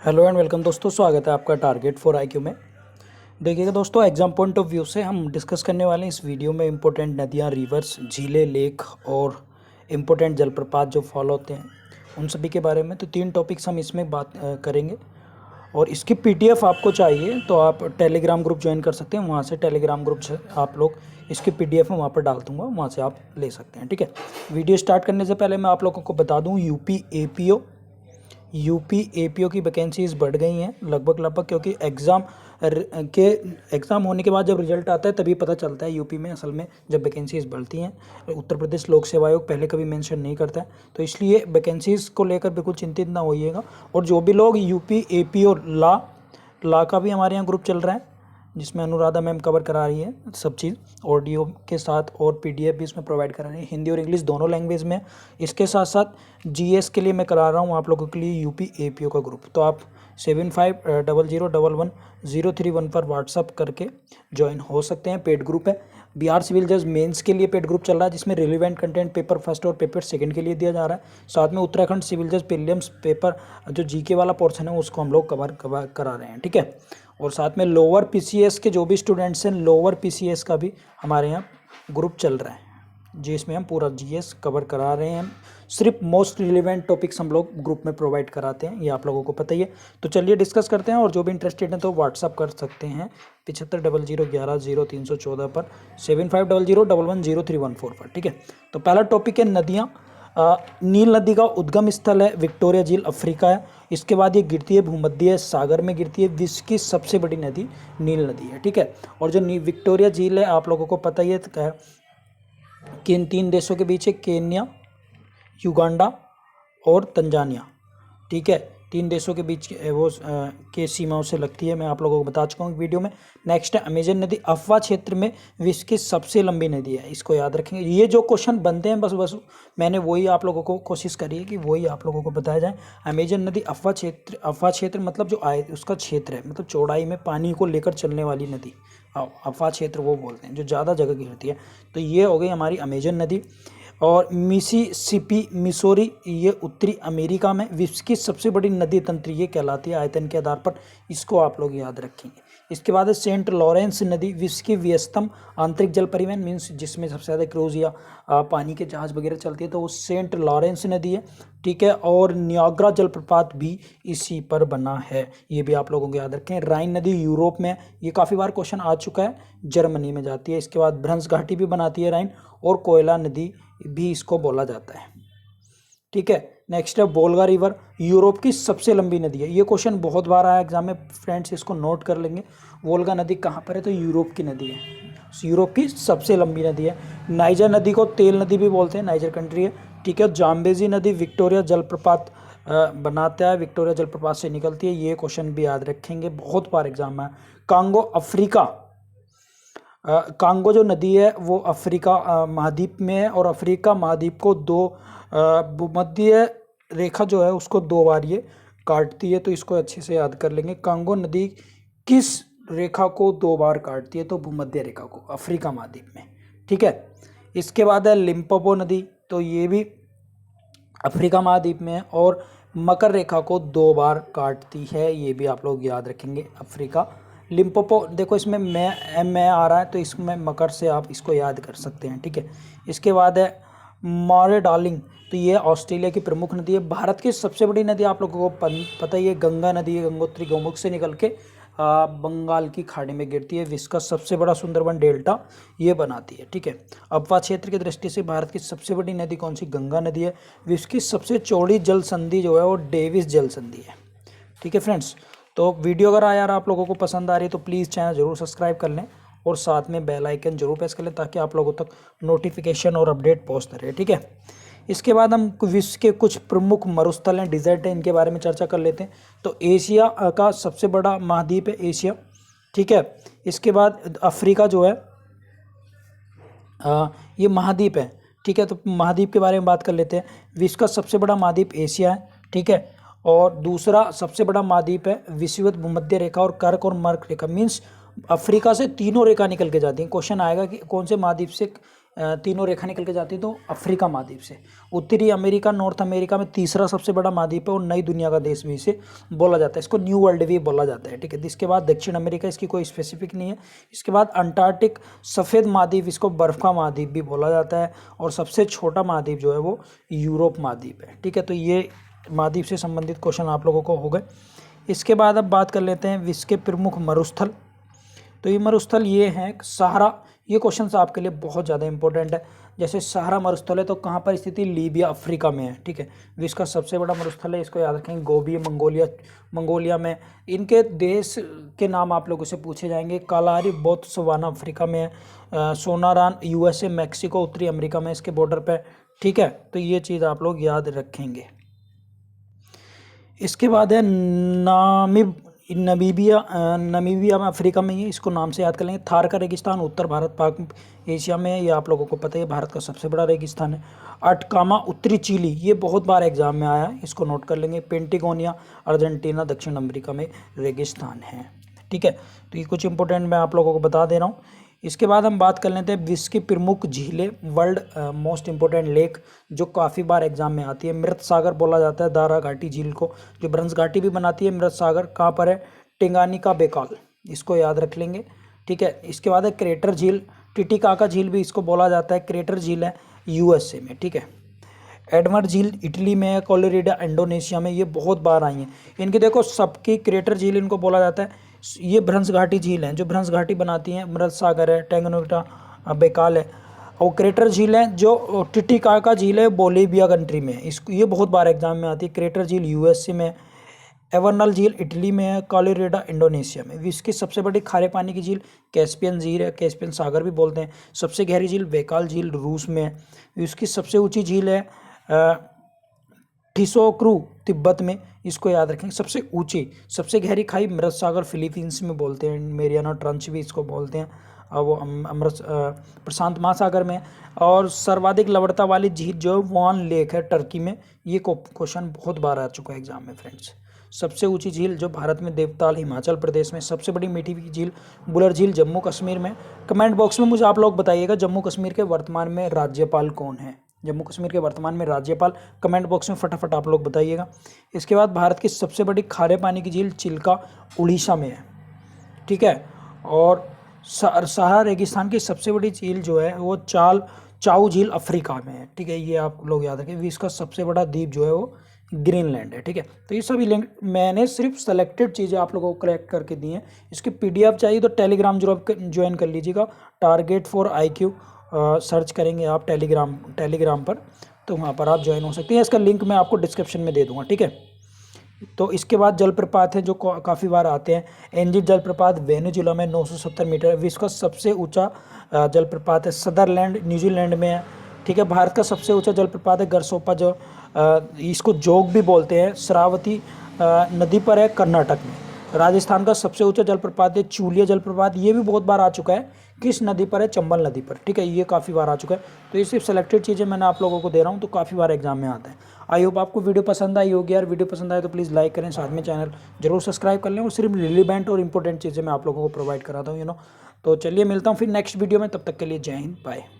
Hello and welcome दोस्तों, स्वागत है आपका टारगेट फॉर आईक्यू में। देखिएगा दोस्तों, एग्जाम पॉइंट ऑफ व्यू से हम डिस्कस करने वाले हैं इस वीडियो में इंपॉर्टेंट नदियाँ, रिवर्स, झीलें, लेक और इम्पोर्टेंट जलप्रपात जो फॉलो होते हैं उन सभी के बारे में। तो 3 टॉपिक्स हम इसमें बात करेंगे। और इसकी पीडीएफ आपको चाहिए तो आप टेलीग्राम ग्रुप ज्वाइन कर सकते हैं। वहाँ से टेलीग्राम ग्रुप से आप लोग इसकी पीडीएफ में वहाँ पर डाल दूँगा, वहाँ से आप ले सकते हैं। ठीक है, वीडियो स्टार्ट करने से पहले मैं आप लोगों को बता दूँ, यूपी एपीओ की वैकेंसीज बढ़ गई हैं लगभग, क्योंकि एग्ज़ाम होने के बाद जब रिजल्ट आता है तभी पता चलता है यूपी में असल में जब वैकेंसीज बढ़ती हैं। उत्तर प्रदेश लोक सेवा आयोग पहले कभी मेंशन नहीं करता है, तो इसलिए वैकेंसीज़ को लेकर बिल्कुल चिंतित ना होइएगा। और जो भी लोग यूपी एपीओ ला का भी हमारे यहाँ ग्रुप चल रहा है, जिसमें अनुराधा मैम कवर करा रही है सब चीज़ ऑडियो के साथ, और पीडीएफ भी इसमें प्रोवाइड करा रही है, हिंदी और इंग्लिश दोनों लैंग्वेज में। इसके साथ साथ जीएस के लिए मैं करा रहा हूँ आप लोगों के लिए यूपी एपीओ का ग्रुप। तो आप 75001103 पर व्हाट्सअप करके ज्वाइन हो सकते हैं। पेड ग्रुप है। बिहार सिविल जज मेंस के लिए पेड ग्रुप चल रहा है, जिसमें रिलीवेंट कंटेंट पेपर फर्स्ट और पेपर सेकंड के लिए दिया जा रहा है। साथ में उत्तराखंड सिविल जज प्रीलिम्स पेपर जो जीके वाला पोर्शन है उसको हम लोग कवर करा रहे हैं। ठीक है, और साथ में लोअर पीसीएस के जो भी स्टूडेंट्स हैं, लोअर पीसीएस का भी हमारे यहाँ ग्रुप चल रहा है, जिसमें हम पूरा जीएस कवर करा रहे हैं। सिर्फ मोस्ट रिलेवेंट टॉपिक्स हम लोग ग्रुप में प्रोवाइड कराते हैं, ये आप लोगों को पता ही है। तो चलिए डिस्कस करते हैं, और जो भी इंटरेस्टेड हैं तो व्हाट्सअप कर सकते हैं 7500110314 पर, 7500110314 पर। ठीक है, तो पहला टॉपिक है नदियाँ। नील नदी का उद्गम स्थल है विक्टोरिया झील, अफ्रीका है। इसके बाद ये गिरती है भूमध्य सागर में गिरती है। विश्व की सबसे बड़ी नदी नील नदी है। ठीक है, और जो विक्टोरिया झील है आप लोगों को पता ही है कि इन 3 देशों के बीच है, केन्या, युगांडा और तंजानिया। ठीक है, 3 देशों के बीच के सीमाओं से लगती है, मैं आप लोगों को बता चुका हूँ वीडियो में। नेक्स्ट है अमेजन नदी, अफवा क्षेत्र में विश्व की सबसे लंबी नदी है, इसको याद रखेंगे। ये जो क्वेश्चन बनते हैं बस मैंने वही आप लोगों को कोशिश करी है कि वही आप लोगों को बताया जाए। अमेजन नदी अफवा क्षेत्र मतलब जो उसका क्षेत्र है, मतलब चौड़ाई में पानी को लेकर चलने वाली नदी, अफवा क्षेत्र वो बोलते हैं, जो ज़्यादा जगह घेरती है। तो ये हो गई हमारी अमेजन नदी। और मिसिसिपी मिसोरी, ये उत्तरी अमेरिका में विश्व की सबसे बड़ी नदी तंत्र ये कहलाती है आयतन के आधार पर, इसको आप लोग याद रखेंगे। इसके बाद है सेंट लॉरेंस नदी, विश्व की व्यस्तम आंतरिक जल परिवहन, मीन्स जिसमें सबसे ज़्यादा क्रूज या पानी के जहाज वगैरह चलती है, तो वो सेंट लॉरेंस नदी है। ठीक है, और नियाग्रा जलप्रपात भी इसी पर बना है, ये भी आप लोगों को याद रखें। राइन नदी यूरोप में, ये काफ़ी बार क्वेश्चन आ चुका है, जर्मनी में जाती है। इसके बाद भ्रंश घाटी भी बनाती है राइन, और कोयला नदी भी इसको बोला जाता है। ठीक है, नेक्स्ट है वोल्गा रिवर, यूरोप की सबसे लंबी नदी है। ये क्वेश्चन बहुत बार आया एग्जाम में फ्रेंड्स, इसको नोट कर लेंगे। वोल्गा नदी कहाँ पर है, तो यूरोप की नदी है, यूरोप की सबसे लंबी नदी है। नाइजर नदी को तेल नदी भी बोलते हैं, नाइजर कंट्री है। ठीक है, जाम्बेजी नदी विक्टोरिया जलप्रपात बनाता है, विक्टोरिया जलप्रपात से निकलती है, ये क्वेश्चन भी याद रखेंगे, बहुत बार एग्जाम में। कांगो अफ्रीका, कांगो जो नदी है वो अफ्रीका महाद्वीप में है, और अफ्रीका महाद्वीप को दो भूमध्य रेखा जो है उसको 2 बार ये काटती है, तो इसको अच्छे से याद कर लेंगे। कांगो नदी किस रेखा को 2 बार काटती है, तो भूमध्य रेखा को, अफ्रीका महाद्वीप में। ठीक है, इसके बाद है लिम्पोपो नदी, तो ये भी अफ्रीका महाद्वीप में है, और मकर रेखा को 2 बार काटती है, ये भी आप लोग याद रखेंगे। अफ्रीका लिम्पोपो, देखो इसमें मैं आ रहा है, तो इसमें मकर से आप इसको याद कर सकते हैं। ठीक है, इसके बाद है मारे डार्लिंग, तो ये ऑस्ट्रेलिया की प्रमुख नदी है। भारत की सबसे बड़ी नदी आप लोगों को पता ही है, गंगा नदी है, गंगोत्री गौमुख से निकल के बंगाल की खाड़ी में गिरती है। विश्व का सबसे बड़ा सुंदरबन डेल्टा ये बनाती है। ठीक है, अफवा क्षेत्र की दृष्टि से भारत की सबसे बड़ी नदी कौन सी, गंगा नदी है। विश्व की सबसे चौड़ी जल संधि जो है वो डेविस जल संधि है। ठीक है फ्रेंड्स, तो वीडियो अगर यार आप लोगों को पसंद आ रही है तो प्लीज़ चैनल ज़रूर सब्सक्राइब कर लें, और साथ में बेल आइकन जरूर प्रेस कर लें, ताकि आप लोगों तक नोटिफिकेशन और अपडेट पहुंचते रहे। ठीक है, इसके बाद हम विश्व के कुछ प्रमुख मरुस्थल हैं, डिजर्ट हैं, इनके बारे में चर्चा कर लेते हैं। तो एशिया का सबसे बड़ा महाद्वीप है एशिया। ठीक है, इसके बाद अफ्रीका जो है ये महाद्वीप है। ठीक है, तो महाद्वीप के बारे में बात कर लेते हैं। विश्व का सबसे बड़ा महाद्वीप एशिया है। ठीक है, और दूसरा सबसे बड़ा महाद्वीप है विषुवत भूमध्य रेखा और कर्क और मर्क रेखा, मीन्स अफ्रीका से तीनों रेखा निकल के जाती हैं। क्वेश्चन आएगा कि कौन से महाद्वीप से तीनों रेखा निकल के जाती है तो अफ्रीका महाद्वीप से। उत्तरी अमेरिका, नॉर्थ अमेरिका में तीसरा सबसे बड़ा महाद्वीप है और नई दुनिया का देश भी इसे बोला जाता है, इसको न्यू वर्ल्ड भी बोला जाता है, ठीक है। इसके बाद दक्षिण अमेरिका, इसकी कोई स्पेसिफिक नहीं है। इसके बाद अंटार्कटिक सफ़ेद महाद्वीप, इसको बर्फ़ का महाद्वीप भी बोला जाता है। और सबसे छोटा महाद्वीप जो है वो यूरोप महाद्वीप है, ठीक है। तो ये महाद्वीप से संबंधित क्वेश्चन आप लोगों को हो गए। इसके बाद अब बात कर लेते हैं विश्व के प्रमुख मरुस्थल। तो ये मरुस्थल ये हैं सहारा, ये क्वेश्चन आपके लिए बहुत ज़्यादा इंपॉर्टेंट है। जैसे सहारा मरुस्थल है तो कहाँ पर स्थिति, लीबिया अफ्रीका में है, ठीक है। विश्व का सबसे बड़ा मरुस्थल है, इसको याद रखेंगे, गोबी मंगोलिया में। इनके देश के नाम आप लोगों से पूछे जाएंगे। कालारी बोत्सवाना अफ्रीका में है। सोनारान USA मैक्सिको उत्तरी अमेरिका में इसके बॉर्डर पर, ठीक है। तो ये चीज़ आप लोग याद रखेंगे। इसके बाद है नमीबिया में अफ्रीका में ही, इसको नाम से याद कर लेंगे। थार का रेगिस्तान उत्तर भारत पाक एशिया में है, ये आप लोगों को पता है, भारत का सबसे बड़ा रेगिस्तान है। अटकामा उत्तरी चिली, ये बहुत बार एग्जाम में आया है, इसको नोट कर लेंगे। पेंटिगोनिया अर्जेंटीना दक्षिण अमेरिका में रेगिस्तान है, ठीक है। तो ये कुछ इंपॉर्टेंट मैं आप लोगों को बता दे रहा हूँ। इसके बाद हम बात कर लेते हैं विश्व की प्रमुख झीलें, वर्ल्ड मोस्ट इंपॉर्टेंट लेक, जो काफ़ी बार एग्जाम में आती है। मृत सागर बोला जाता है दारा घाटी झील को, जो ब्रंज घाटी भी बनाती है। मृत सागर कहाँ पर है, टिंगानिका बेकाल, इसको याद रख लेंगे, ठीक है। इसके बाद है क्रेटर झील, टिटिकाका झील भी इसको बोला जाता है, क्रेटर झील है USA में, ठीक है। एडमर झील इटली में है। कोलोरिडा इंडोनेशिया में, ये बहुत बार आई हैं। इनकी देखो सबकी क्रेटर झील इनको बोला जाता है। ये भ्रंश घाटी झील है, जो भ्रंश घाटी बनाती हैं। मृत सागर है, टेंगनोटा बेकाल है। और क्रेटर झील है जो टिटिकाका झील है, बोलीविया कंट्री में है, इसको ये बहुत बार एग्जाम में आती है। क्रेटर झील USA में, एवर्नल झील इटली में है। कोलोरिडा इंडोनेशिया में। विश्व की सबसे बड़ी खारे पानी की झील कैस्पियन झील है, कैस्पियन सागर भी बोलते हैं। सबसे गहरी झील बेकाल झील रूस में है। विश्व की सबसे ऊंची झील है ठिसोक्रू तिब्बत में, इसको याद रखेंगे। सबसे ऊंची सबसे गहरी खाई मृत सागर फिलीपींस में बोलते हैं, मेरियाना ट्रंच भी इसको बोलते हैं, वो प्रशांत महासागर में। और सर्वाधिक लवणता वाली झील जो वान लेक है टर्की में, ये क्वेश्चन बहुत बार आ चुका है एग्जाम में फ्रेंड्स। सबसे ऊंची झील जो भारत में देवताल हिमाचल प्रदेश में। सबसे बड़ी मीठी झील बुलर झील जम्मू कश्मीर में। कमेंट बॉक्स में मुझे आप लोग बताइएगा जम्मू कश्मीर के वर्तमान में राज्यपाल कौन है, जम्मू कश्मीर के वर्तमान में राज्यपाल, कमेंट बॉक्स में फटाफट आप लोग बताइएगा। इसके बाद भारत की सबसे बड़ी खारे पानी की झील चिल्का उड़ीसा में है, ठीक है। और सहारा रेगिस्तान की सबसे बड़ी झील जो है वो चाऊ झील अफ्रीका में है, ठीक है। ये आप लोग याद रखें। विश्व का सबसे बड़ा द्वीप जो है वो ग्रीनलैंड है, ठीक है। तो ये सभी लिंक मैंने सिर्फ सेलेक्टेड चीज़ें आप लोगों को कलेक्ट करके दी हैं। इसकी PDF चाहिए तो टेलीग्राम ज्वाइन कर लीजिएगा। टारगेट फॉर IQ सर्च करेंगे आप टेलीग्राम पर, तो वहाँ पर आप ज्वाइन हो सकते हैं। इसका लिंक मैं आपको डिस्क्रिप्शन में दे दूँगा, ठीक है। तो इसके बाद जलप्रपात है जो काफ़ी बार आते हैं। एंजिल जलप्रपात वेनेजुला में 970 मीटर। विश्व का सबसे ऊंचा जलप्रपात है सदरलैंड न्यूजीलैंड में है, ठीक है। भारत का सबसे ऊंचा जलप्रपात है गरसोपा, जो इसको जोग भी बोलते हैं, शरावती नदी पर है कर्नाटक में। राजस्थान का सबसे ऊंचा जलप्रपात है चूलिया जलप्रपात, ये भी बहुत बार आ चुका है। किस नदी पर है, चंबल नदी पर, ठीक है। ये काफ़ी बार आ चुका है। तो ये सिर्फ सेलेक्टेड चीज़ें मैंने आप लोगों को दे रहा हूँ, तो काफ़ी बार एग्जाम में आता है। आई होप आपको वीडियो पसंद आई होगी यार। वीडियो पसंद आए तो प्लीज़ लाइक करें, साथ में चैनल जरूर सब्सक्राइब कर लें। और सिर्फ रिलेवेंट और इंपॉर्टेंट चीज़ें मैं आप लोगों को प्रोवाइड कराता हूँ, तो चलिए मिलता हूँ फिर नेक्स्ट वीडियो में, तब तक के लिए जय हिंद, बाय।